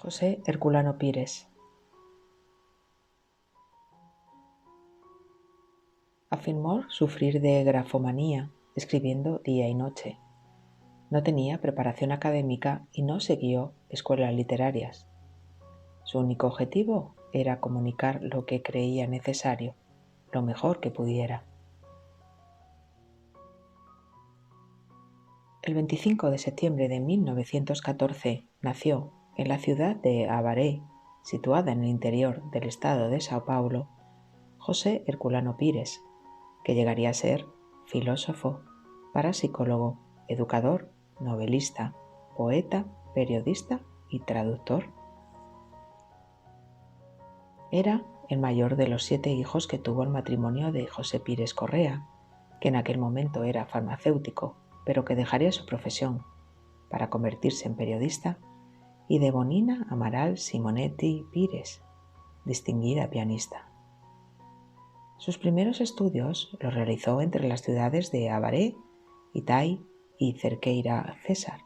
José Herculano Pires. Afirmó sufrir de grafomanía, escribiendo día y noche. No tenía preparación académica y no siguió escuelas literarias. Su único objetivo era comunicar lo que creía necesario, lo mejor que pudiera. El 25 de septiembre de 1914 nació en la ciudad de Avaré, situada en el interior del estado de Sao Paulo, José Herculano Pires, que llegaría a ser filósofo, parapsicólogo, educador, novelista, poeta, periodista y traductor. Era el mayor de los 7 hijos que tuvo el matrimonio de José Pires Correa, que en aquel momento era farmacéutico, pero que dejaría su profesión para convertirse en periodista, y de Bonina Amaral Simonetti Pires, distinguida pianista. Sus primeros estudios los realizó entre las ciudades de Avaré, Itai y Cerqueira César.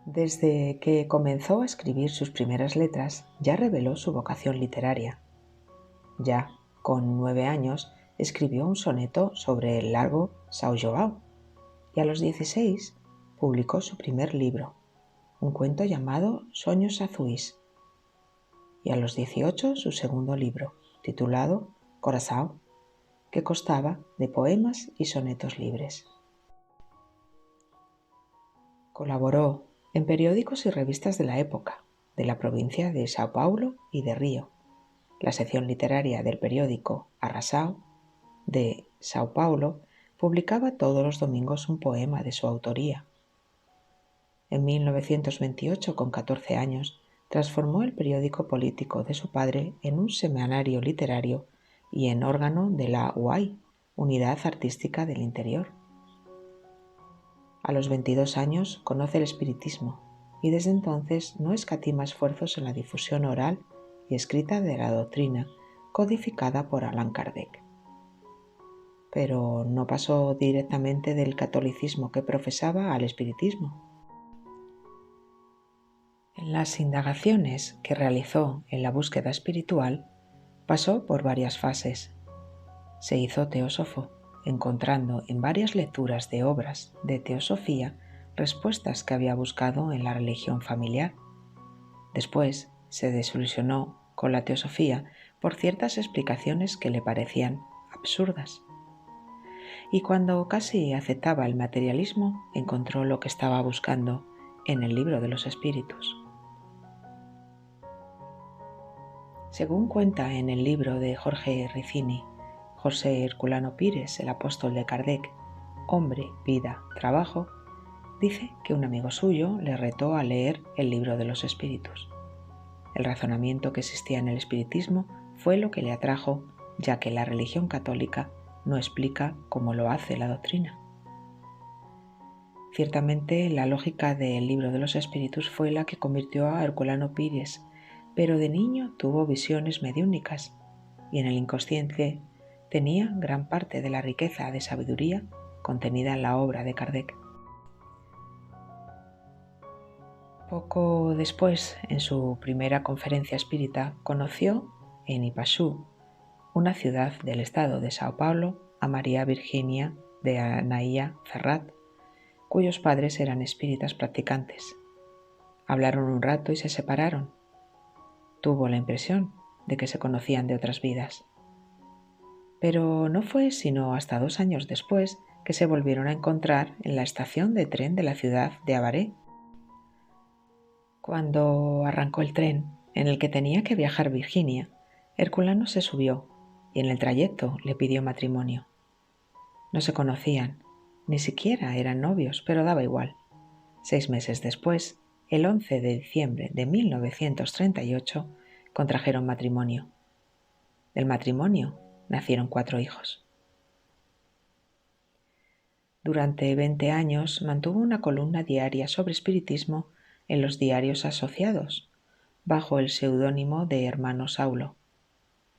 Desde que comenzó a escribir sus primeras letras, ya reveló su vocación literaria. Ya con 9 años escribió un soneto sobre el lago São João y a los 16 publicó su primer libro, un cuento llamado Sonhos Azuis, y a los 18 su segundo libro, titulado Coração, que constaba de poemas y sonetos libres. Colaboró en periódicos y revistas de la época, de la provincia de Sao Paulo y de Río. La sección literaria del periódico Arrasao de Sao Paulo publicaba todos los domingos un poema de su autoría. En 1928, con 14 años, transformó el periódico político de su padre en un semanario literario y en órgano de la UAI, Unidad Artística del Interior. A los 22 años conoce el espiritismo y desde entonces no escatima esfuerzos en la difusión oral y escrita de la doctrina codificada por Allan Kardec. Pero no pasó directamente del catolicismo que profesaba al espiritismo. En las indagaciones que realizó en la búsqueda espiritual, pasó por varias fases. Se hizo teósofo, encontrando en varias lecturas de obras de teosofía respuestas que había buscado en la religión familiar. Después se desilusionó con la teosofía por ciertas explicaciones que le parecían absurdas. Y cuando casi aceptaba el materialismo, encontró lo que estaba buscando en el libro de los espíritus. Según cuenta en el libro de Jorge Riccini, José Herculano Pires, el apóstol de Kardec, Hombre, Vida, Trabajo, dice que un amigo suyo le retó a leer el libro de los espíritus. El razonamiento que existía en el espiritismo fue lo que le atrajo, ya que la religión católica no explica como lo hace la doctrina. Ciertamente, la lógica del libro de los espíritus fue la que convirtió a Herculano Pires, pero de niño tuvo visiones mediúnicas y en el inconsciente tenía gran parte de la riqueza de sabiduría contenida en la obra de Kardec. Poco después, en su primera conferencia espírita, conoció en Ipaxú, una ciudad del estado de Sao Paulo, a María Virginia de Anaía Ferrat, cuyos padres eran espíritas practicantes. Hablaron un rato y se separaron. Tuvo la impresión de que se conocían de otras vidas. Pero no fue sino hasta 2 años después que se volvieron a encontrar en la estación de tren de la ciudad de Avaré. Cuando arrancó el tren en el que tenía que viajar Virginia, Herculano se subió y en el trayecto le pidió matrimonio. No se conocían, ni siquiera eran novios, pero daba igual. 6 meses después, el 11 de diciembre de 1938, contrajeron matrimonio. Del matrimonio nacieron 4 hijos. Durante 20 años mantuvo una columna diaria sobre espiritismo en los diarios asociados, bajo el seudónimo de Hermano Saulo,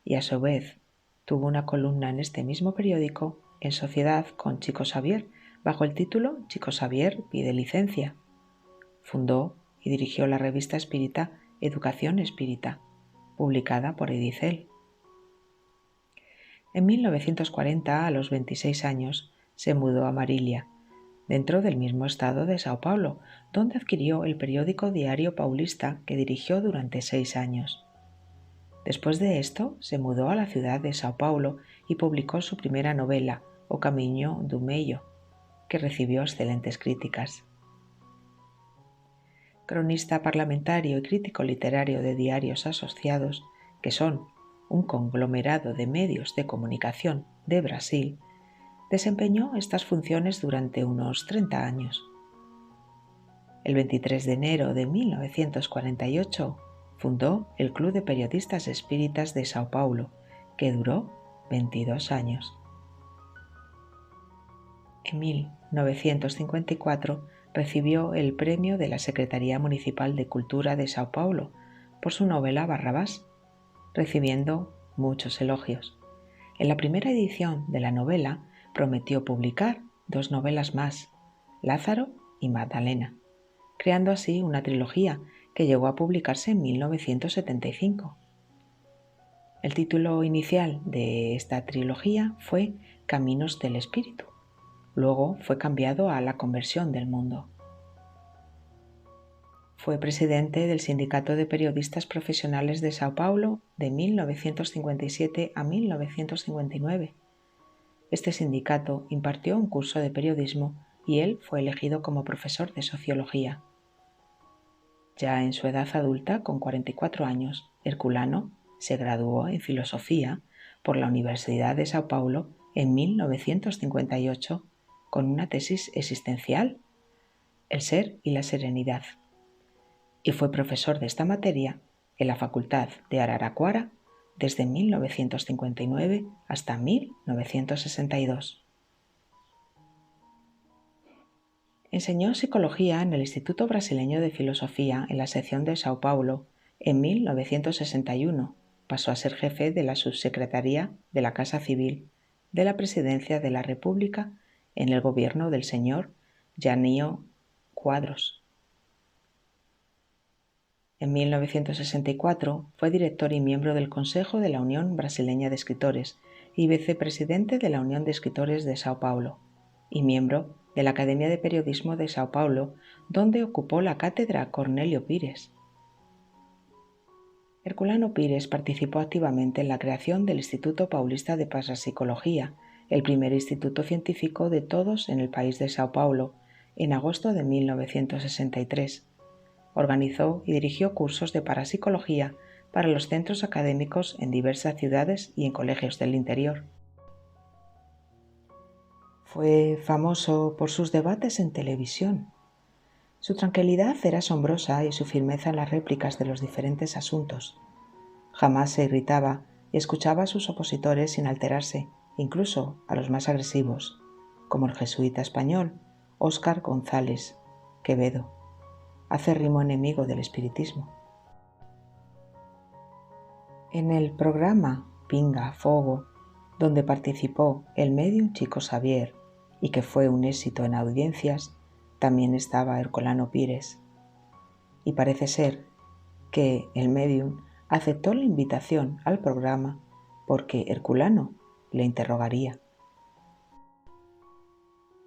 y a su vez tuvo una columna en este mismo periódico en sociedad con Chico Xavier, bajo el título Chico Xavier pide licencia. Fundó y dirigió la revista espírita Educación Espírita, publicada por Edicel. En 1940, a los 26 años, se mudó a Marilia, dentro del mismo estado de Sao Paulo, donde adquirió el periódico Diario Paulista que dirigió durante 6 años. Después de esto, se mudó a la ciudad de Sao Paulo y publicó su primera novela, O Caminho do Meio, que recibió excelentes críticas. Cronista parlamentario y crítico literario de Diarios Asociados, que son un conglomerado de medios de comunicación de Brasil, desempeñó estas funciones durante unos 30 años. El 23 de enero de 1948 fundó el Club de Periodistas Espíritas de Sao Paulo, que duró 22 años. En 1954 recibió el premio de la Secretaría Municipal de Cultura de Sao Paulo por su novela Barrabás, recibiendo muchos elogios. En la primera edición de la novela prometió publicar 2 novelas más, Lázaro y Magdalena, creando así una trilogía que llegó a publicarse en 1975. El título inicial de esta trilogía fue Caminos del Espíritu. Luego fue cambiado a La Conversión del Mundo. Fue presidente del Sindicato de Periodistas Profesionales de Sao Paulo de 1957 a 1959. Este sindicato impartió un curso de periodismo y él fue elegido como profesor de sociología. Ya en su edad adulta, con 44 años, Herculano se graduó en filosofía por la Universidad de Sao Paulo en 1958 con una tesis existencial, El ser y la serenidad, y fue profesor de esta materia en la Facultad de Araraquara desde 1959 hasta 1962. Enseñó psicología en el Instituto Brasileño de Filosofía en la sección de Sao Paulo. En 1961 pasó a ser jefe de la Subsecretaría de la Casa Civil de la Presidencia de la República en el gobierno del señor Jânio Quadros. En 1964 fue director y miembro del Consejo de la Unión Brasileña de Escritores y vicepresidente de la Unión de Escritores de Sao Paulo, y miembro de la Academia de Periodismo de Sao Paulo, donde ocupó la cátedra Cornélio Pires. Herculano Pires participó activamente en la creación del Instituto Paulista de Parapsicología, el primer instituto científico de todos en el país de Sao Paulo, en agosto de 1963. Organizó y dirigió cursos de parapsicología para los centros académicos en diversas ciudades y en colegios del interior. Fue famoso por sus debates en televisión. Su tranquilidad era asombrosa y su firmeza en las réplicas de los diferentes asuntos. Jamás se irritaba y escuchaba a sus opositores sin alterarse, incluso a los más agresivos, como el jesuita español Óscar González Quevedo, acérrimo enemigo del espiritismo. En el programa Pinga Fogo, donde participó el médium Chico Xavier y que fue un éxito en audiencias, también estaba Herculano Pires. Y parece ser que el médium aceptó la invitación al programa porque Herculano le interrogaría.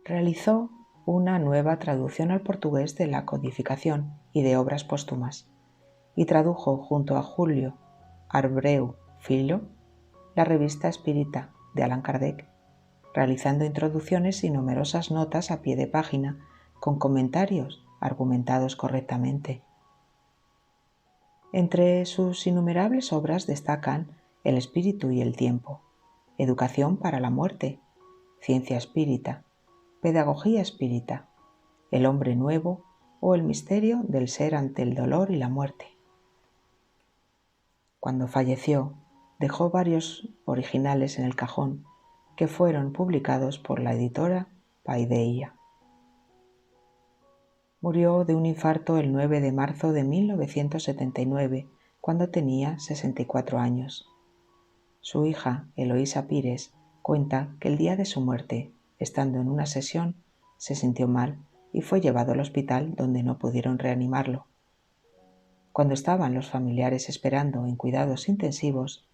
Realizó una nueva traducción al portugués de la codificación y de obras póstumas, y tradujo junto a Julio Abreu Filho la revista Espírita de Allan Kardec, realizando introducciones y numerosas notas a pie de página con comentarios argumentados correctamente. Entre sus innumerables obras destacan El espíritu y el tiempo, Educación para la muerte, Ciencia espírita, Pedagogía espírita, El hombre nuevo o El misterio del ser ante el dolor y la muerte. Cuando falleció, dejó varios originales en el cajón que fueron publicados por la editora Paideia. Murió de un infarto el 9 de marzo de 1979, cuando tenía 64 años. Su hija, Eloísa Pires, cuenta que el día de su muerte, estando en una sesión, se sintió mal y fue llevado al hospital donde no pudieron reanimarlo. Cuando estaban los familiares esperando en cuidados intensivos,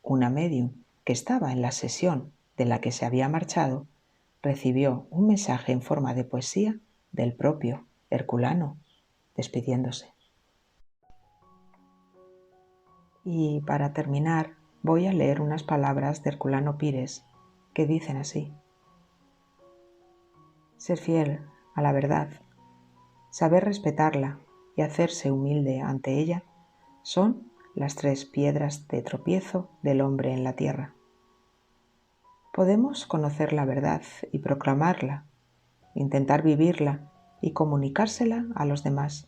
una médium que estaba en la sesión de la que se había marchado recibió un mensaje en forma de poesía del propio Herculano, despidiéndose. Y para terminar, voy a leer unas palabras de Herculano Pires que dicen así: ser fiel a la verdad, saber respetarla y hacerse humilde ante ella son las 3 piedras de tropiezo del hombre en la tierra. Podemos conocer la verdad y proclamarla, intentar vivirla y comunicársela a los demás,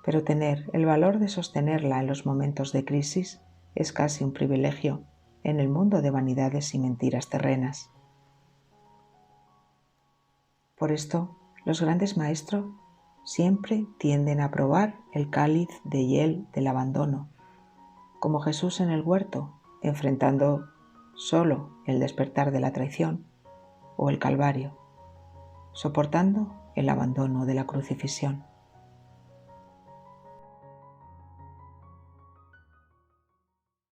pero tener el valor de sostenerla en los momentos de crisis es casi un privilegio en el mundo de vanidades y mentiras terrenas. Por esto, los grandes maestros siempre tienden a probar el cáliz de hiel del abandono, como Jesús en el huerto, enfrentando solo el despertar de la traición, o el Calvario, soportando el abandono de la crucifixión.